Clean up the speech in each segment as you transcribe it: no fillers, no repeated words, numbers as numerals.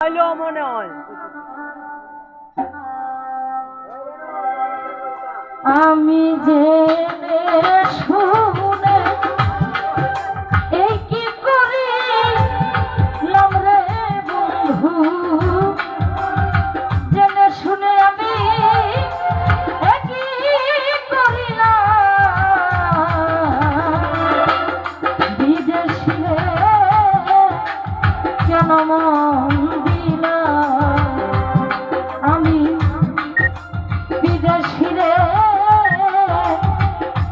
মনে হয় আমি জেনে শুনে এই কি করিলাম রে বন্ধু, জেনে শুনে আমি একই করিলাম, বিদেশে কেন মন দিলাম আমি, বিদেশিরে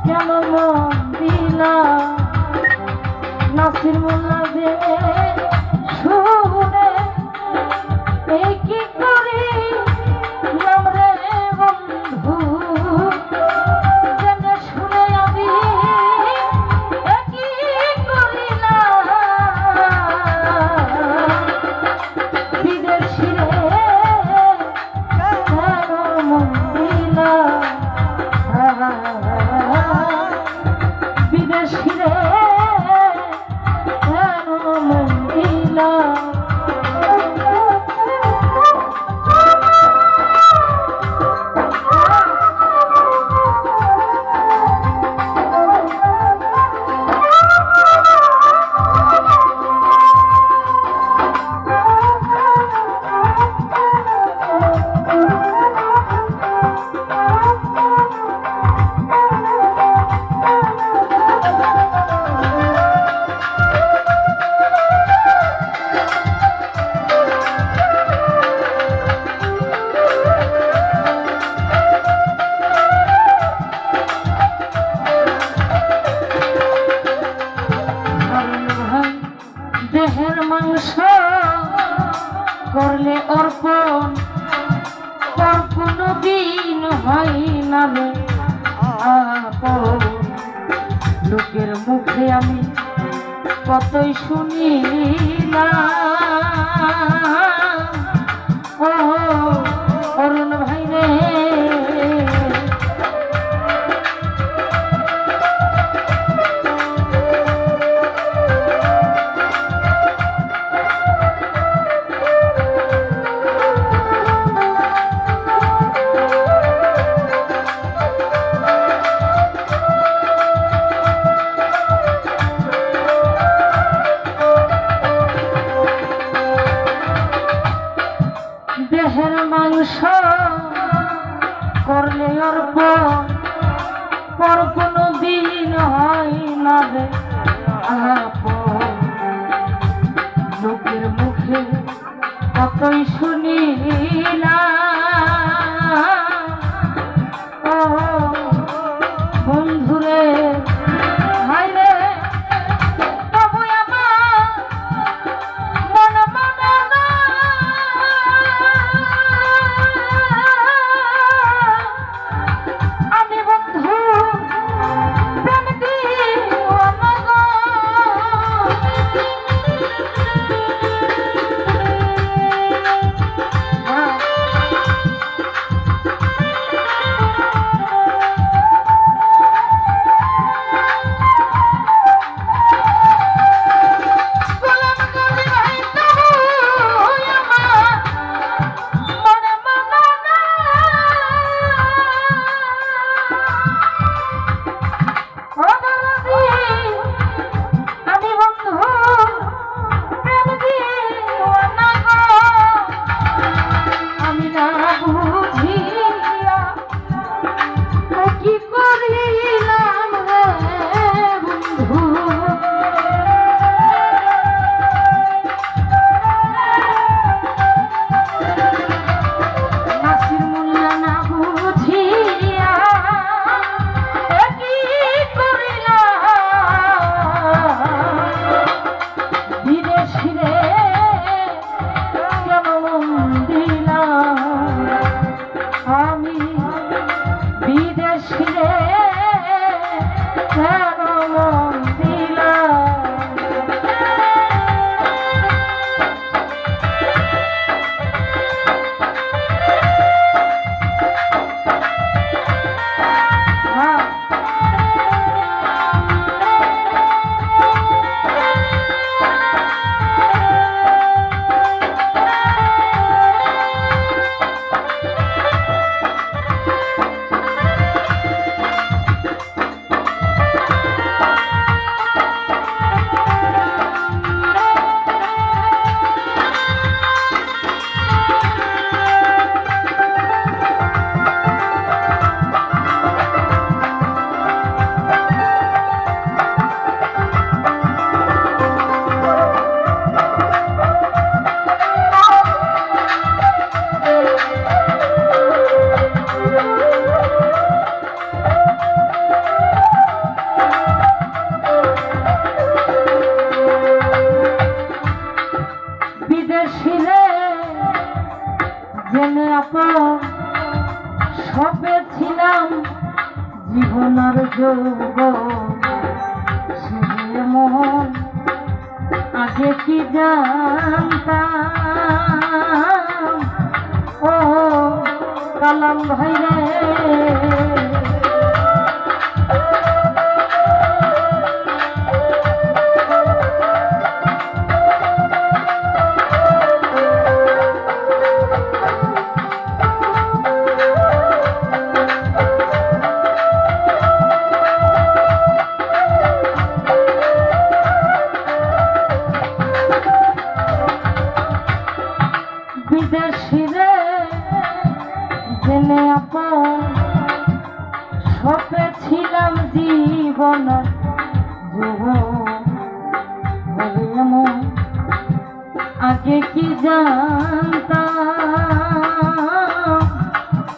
কেন মন দিলাম, নাসির মোল্লা যে শুনে এই কি করিলাম রে বন্ধু, জেনে শুনে আমি একই করিলাম, বিদেশিরে কেন মন দিলাম, বিদেশিরে কেন মন দিলাম। দেহের মাংস করলে অর্পণ, তোর কোনো দিন হয় না রে আপন, লোকের মুখে আমি কতই শুনিলাম, ও অরুণ ভাই রে, দেহের মাংস করলে অর্পণ, পর কোনো দিন হয় না রে আপন, লোকের মুখে কতই শুনিলাম, ও বন্ধুরে হায় রে, তবু আমার মন মানে না, আমি বন্ধু প্রেম দিওয়ানা গো, শিরে জেনে আপন সবে ছিলাম জীবনের যৌব মন আগে কি জানতাম ও কালাম ভাই রে বিদেশিরে জেনে আপন সপে ছিলাম জীবন এমন আগে কি জানতাম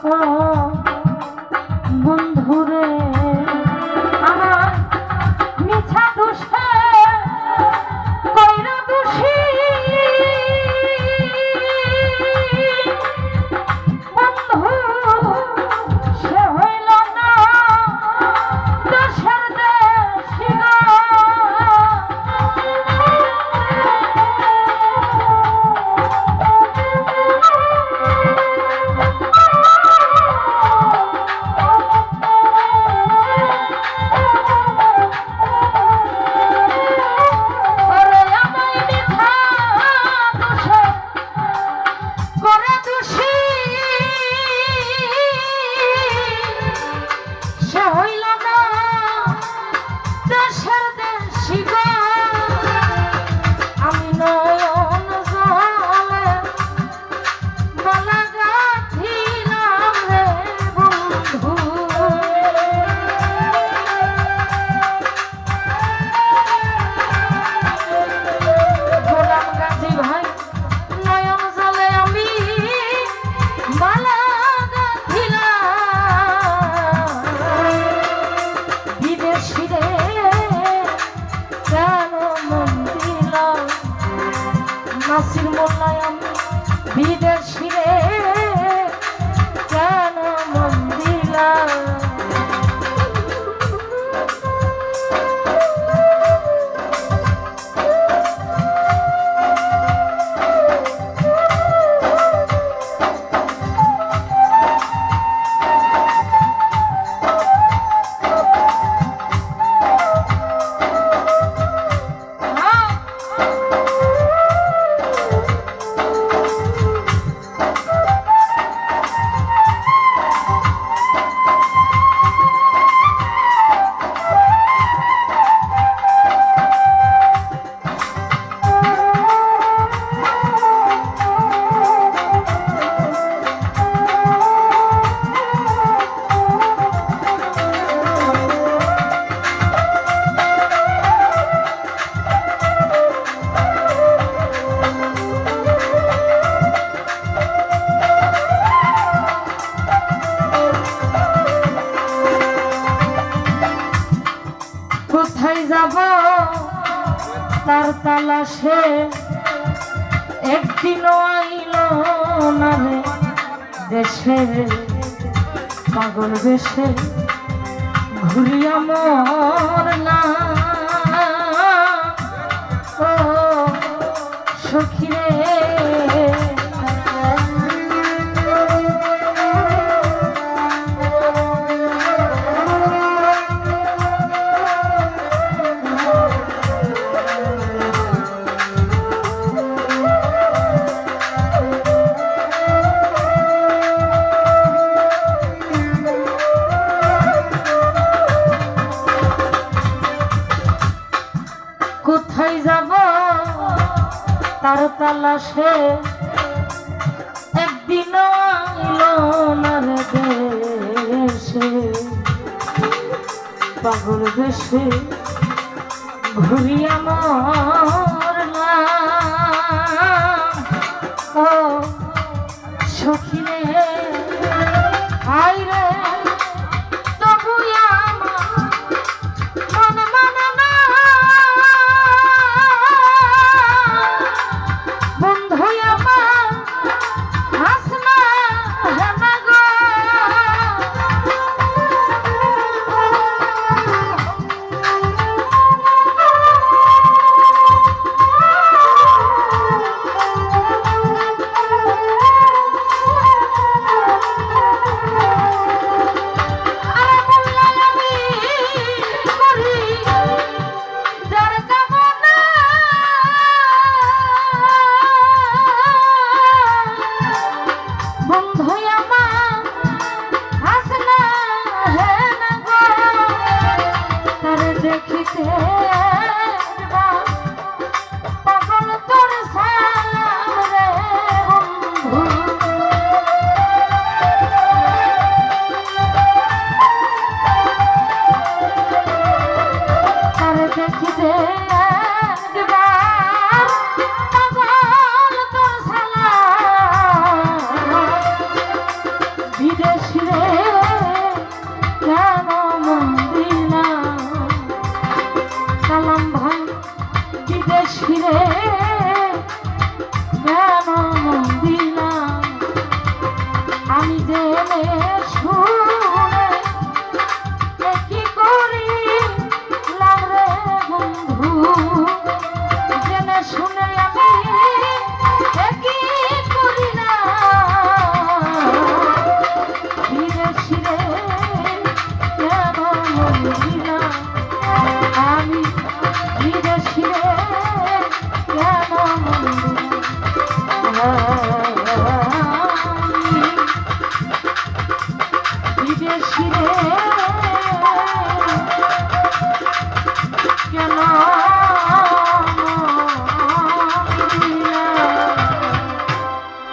ও বন্ধুরে আমার মিছা দোষে কইরা দোষী নাসির মোল্লায় আমি বিদেশিরে কেন মন দিলাম যাব তার তালাশে একদিনও আইল না রে দেশে পাগল বেশে ঘুরিয়া মরলা ও সখী রে কোথায় যাব তার তালাশে একদিন আইল না রে দেশে পাগল বেশে ঘুরিয়া মরলাম ও সখী রে হায় রে তবু আমার মন মানে না বন্ধু বুঝিনা আমি বিদেশি রে কেন বিদেশি রে